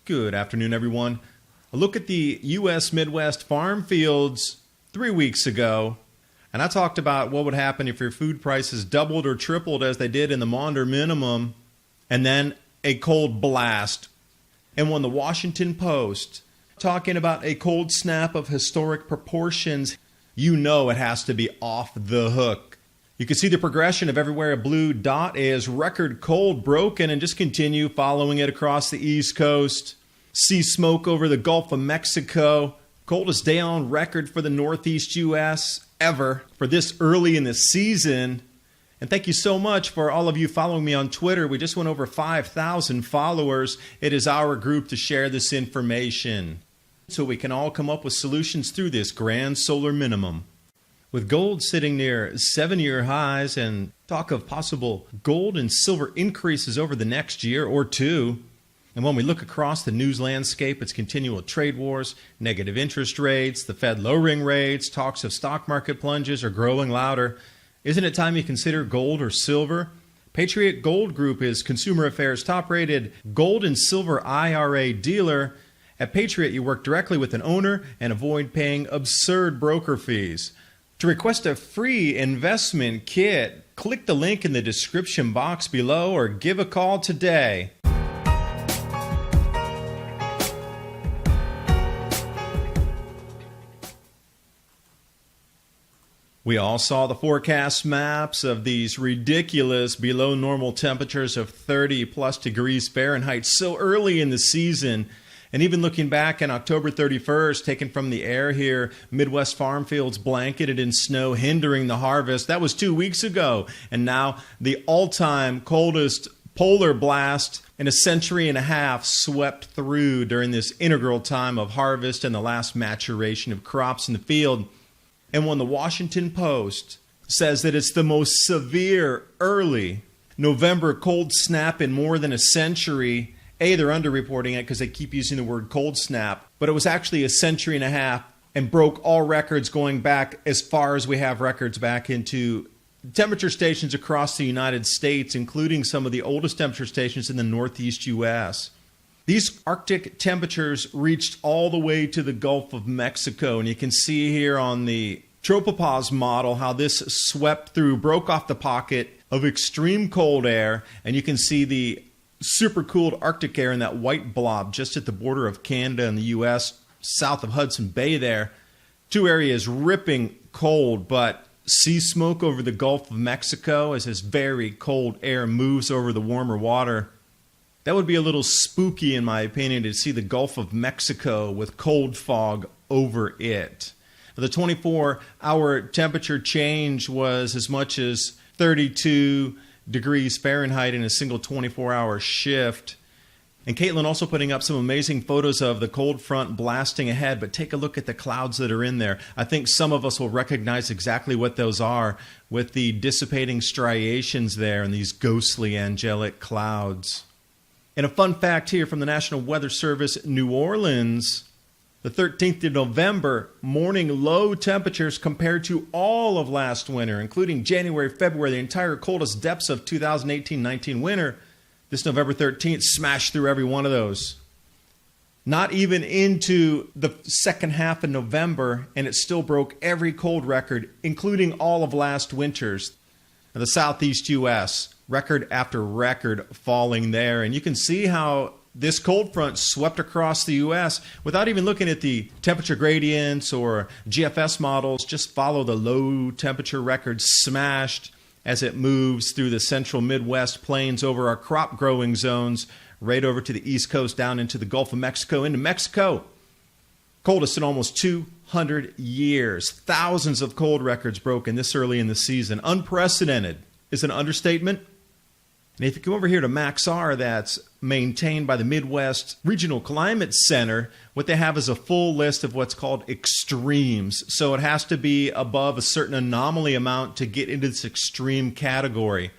Good afternoon, everyone. A look at the U.S. Midwest farm fields 3 weeks ago, and I talked about what would happen if your food prices doubled or tripled as they did in the Maunder minimum, and then a cold blast. And when the Washington Post, talking about a cold snap of historic proportions, you know it has to be off the hook. You can see the progression of everywhere a blue dot is, record cold broken, and just continue following it across the East Coast. See smoke over the Gulf of Mexico. Coldest day on record for the Northeast U.S. ever for this early in the season. And thank you so much for all of you following me on Twitter. We just went over 5,000 followers. It is our group to share this information so we can all come up with solutions through this grand solar minimum. With gold sitting near 7-year highs and talk of possible gold and silver increases over the next year or two. And when we look across the news landscape, it's continual trade wars, negative interest rates, the Fed lowering rates, talks of stock market plunges are growing louder. Isn't it time you consider gold or silver? Patriot Gold Group is Consumer Affairs' top-rated gold and silver IRA dealer. At Patriot, you work directly with an owner and avoid paying absurd broker fees. To request a free investment kit, click the link in the description box below or give a call today. We all saw the forecast maps of these ridiculous below normal temperatures of 30 plus degrees Fahrenheit so early in the season. And even looking back on October 31st, taken from the air here, Midwest farm fields blanketed in snow, hindering the harvest. That was 2 weeks ago. And now the all-time coldest polar blast in a century and a half swept through during this integral time of harvest and the last maturation of crops in the field. And when the Washington Post says that it's the most severe early November cold snap in more than a century, they're underreporting it because they keep using the word cold snap, but it was actually a century and a half and broke all records going back as far as we have records back into temperature stations across the United States, including some of the oldest temperature stations in the Northeast U.S. These Arctic temperatures reached all the way to the Gulf of Mexico, and you can see here on the Tropopause model how this swept through, broke off the pocket of extreme cold air, and you can see the super cooled Arctic air in that white blob just at the border of Canada and the U.S., south of Hudson Bay there. Two areas ripping cold, but see smoke over the Gulf of Mexico as this very cold air moves over the warmer water. That would be a little spooky, in my opinion, to see the Gulf of Mexico with cold fog over it. The 24-hour temperature change was as much as 32 degrees Fahrenheit in a single 24-hour shift. And Caitlin also putting up some amazing photos of the cold front blasting ahead, but take a look at the clouds that are in there. I think some of us will recognize exactly what those are with the dissipating striations there and these ghostly angelic clouds. And a fun fact here from the National Weather Service, New Orleans, the 13th of November, morning low temperatures compared to all of last winter, including January, February, the entire coldest depths of 2018-19 winter. This November 13th smashed through every one of those. Not even into the second half of November, and it still broke every cold record, including all of last winter's. The Southeast U.S., record after record falling there. And you can see how this cold front swept across the U.S. without even looking at the temperature gradients or GFS models. Just follow the low temperature record smashed as it moves through the central Midwest plains over our crop growing zones, right over to the East Coast, down into the Gulf of Mexico, into Mexico. Coldest in almost 200 years. Thousands of cold records broken this early in the season. Unprecedented is an understatement. And if you come over here to MaxR, that's maintained by the Midwest Regional Climate Center, what they have is a full list of what's called extremes. So it has to be above a certain anomaly amount to get into this extreme category.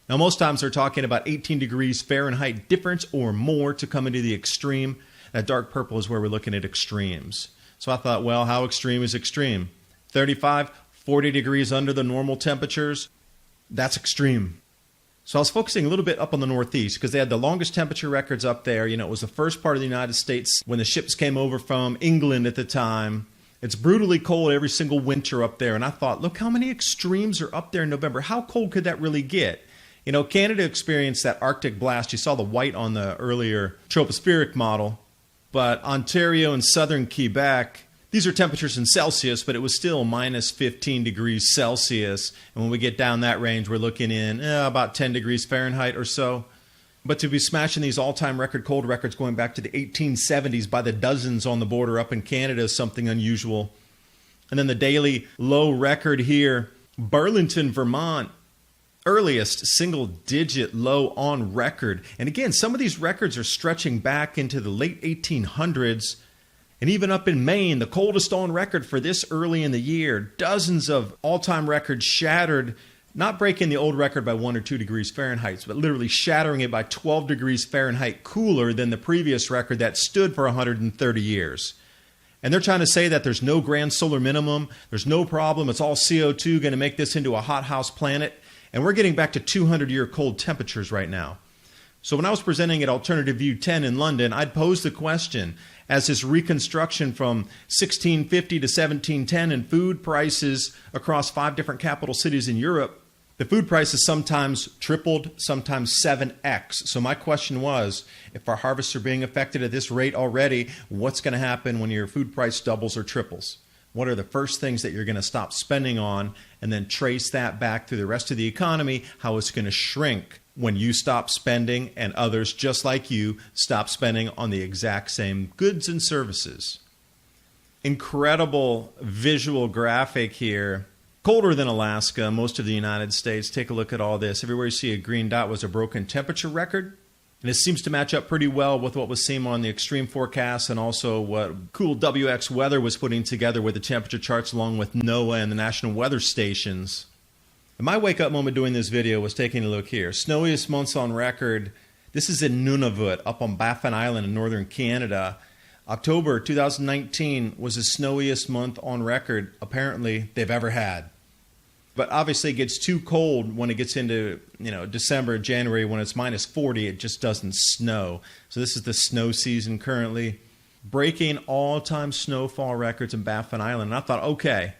Now, most times they're talking about 18 degrees Fahrenheit difference or more to come into the extreme. That dark purple is where we're looking at extremes. So I thought, well, how extreme is extreme? 35, 40 degrees under the normal temperatures? That's extreme. So I was focusing a little bit up on the Northeast because they had the longest temperature records up there. You know, it was the first part of the United States when the ships came over from England at the time. It's brutally cold every single winter up there. And I thought, look how many extremes are up there in November. How cold could that really get? You know, Canada experienced that Arctic blast. You saw the white on the earlier tropospheric model. But Ontario and southern Quebec, these are temperatures in Celsius, but it was still minus 15 degrees Celsius. And when we get down that range, we're looking in about 10 degrees Fahrenheit or so. But to be smashing these all-time record cold records going back to the 1870s by the dozens on the border up in Canada is something unusual. And then the daily low record here, Burlington, Vermont, earliest single-digit low on record. And again, some of these records are stretching back into the late 1800s. And even up in Maine, the coldest on record for this early in the year, dozens of all-time records shattered, not breaking the old record by 1 or 2 degrees Fahrenheit, but literally shattering it by 12 degrees Fahrenheit cooler than the previous record that stood for 130 years. And they're trying to say that there's no grand solar minimum, there's no problem, it's all CO2 going to make this into a hothouse planet, and we're getting back to 200-year cold temperatures right now. So when I was presenting at Alternative View 10 in London, I'd pose the question, as this reconstruction from 1650 to 1710 and food prices across 5 different capital cities in Europe, the food prices sometimes tripled, sometimes 7x. So my question was, if our harvests are being affected at this rate already, what's going to happen when your food price doubles or triples? What are the first things that you're going to stop spending on, and then trace that back through the rest of the economy, how it's going to shrink when you stop spending and others just like you stop spending on the exact same goods and services. Incredible visual graphic here. Colder than Alaska, most of the United States. Take a look at all this. Everywhere you see a green dot was a broken temperature record. And it seems to match up pretty well with what was seen on the extreme forecast and also what Cool WX Weather was putting together with the temperature charts along with NOAA and the national weather stations. And my wake-up moment doing this video was taking a look here. Snowiest months on record. This is in Nunavut, up on Baffin Island in northern Canada. October 2019 was the snowiest month on record, apparently, they've ever had. But obviously it gets too cold when it gets into, December, January, when it's minus 40, it just doesn't snow. So this is the snow season currently. Breaking all-time snowfall records in Baffin Island. And I thought, okay,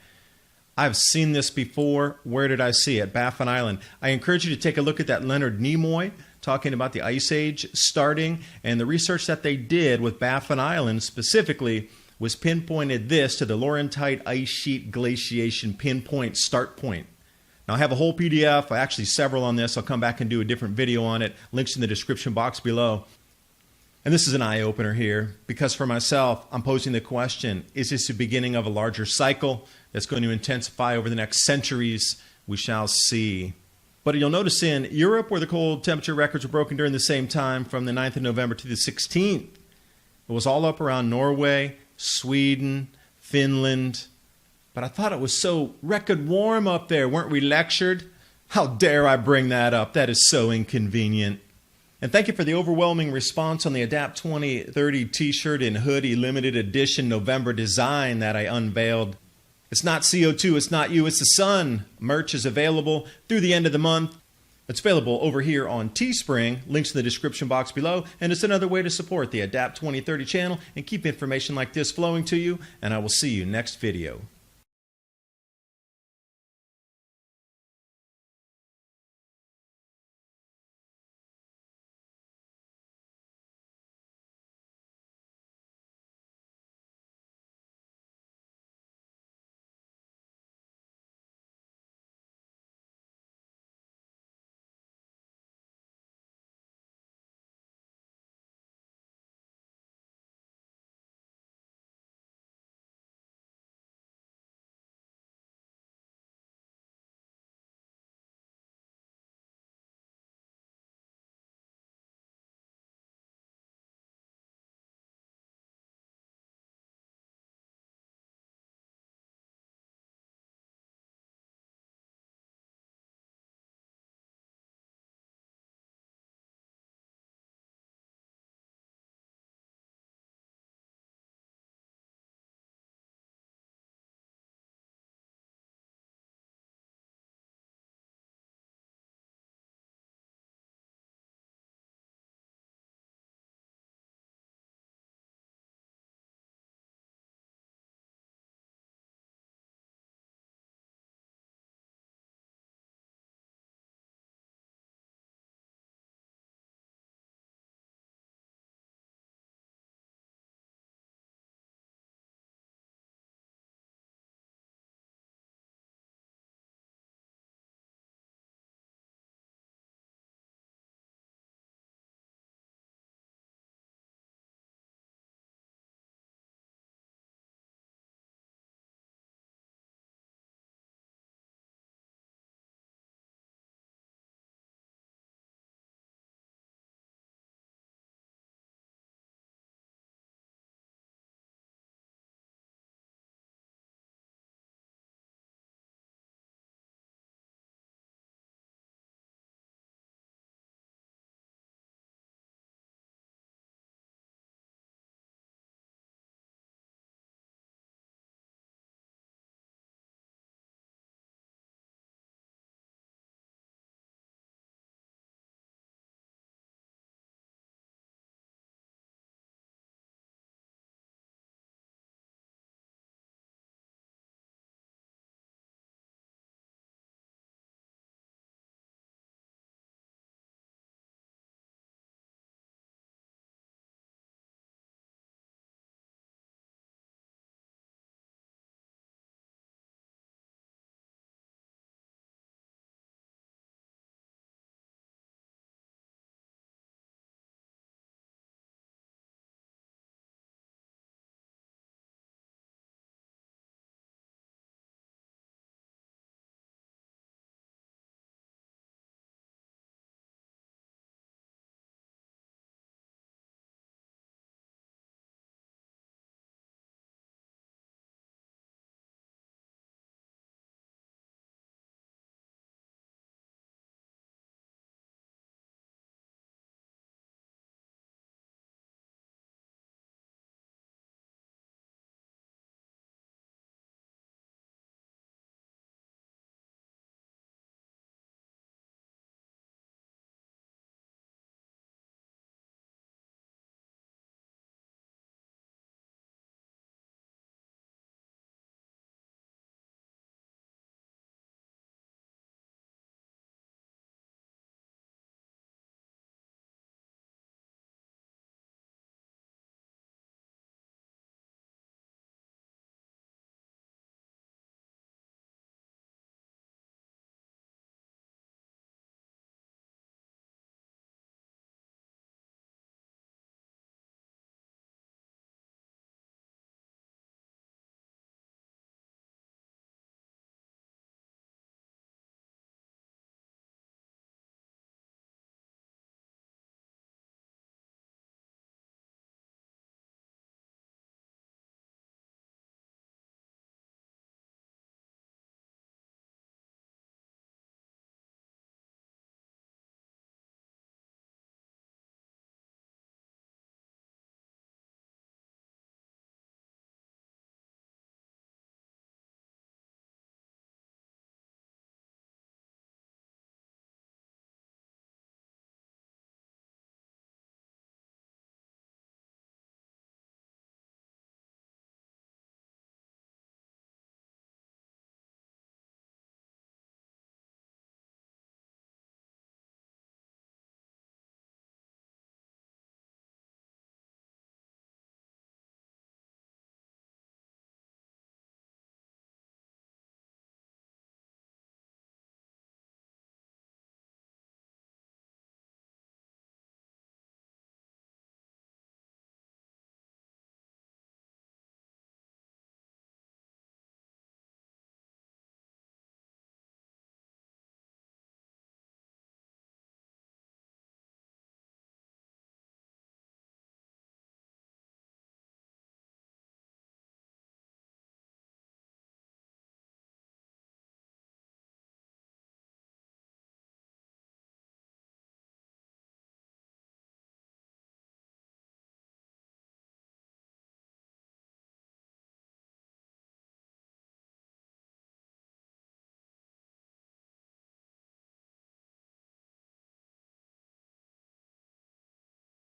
I've seen this before. Where did I see it? Baffin Island. I encourage you to take a look at that Leonard Nimoy talking about the Ice Age starting. And the research that they did with Baffin Island specifically was pinpointed this to the Laurentide ice sheet glaciation pinpoint start point. Now I have a whole PDF, actually several on this. I'll come back and do a different video on it. Links in the description box below. And this is an eye-opener here because for myself, I'm posing the question, is this the beginning of a larger cycle that's going to intensify over the next centuries? We shall see. But you'll notice in Europe, where the cold temperature records were broken during the same time from the 9th of November to the 16th, it was all up around Norway, Sweden, Finland. But I thought it was so record warm up there. Weren't we lectured? How dare I bring that up? That is so inconvenient. And thank you for the overwhelming response on the Adapt 2030 t-shirt and hoodie limited edition November design that I unveiled. It's not CO2, it's not you, it's the sun. Merch is available through the end of the month. It's available over here on Teespring, links in the description box below, and it's another way to support the Adapt 2030 channel and keep information like this flowing to you, and I will see you next video.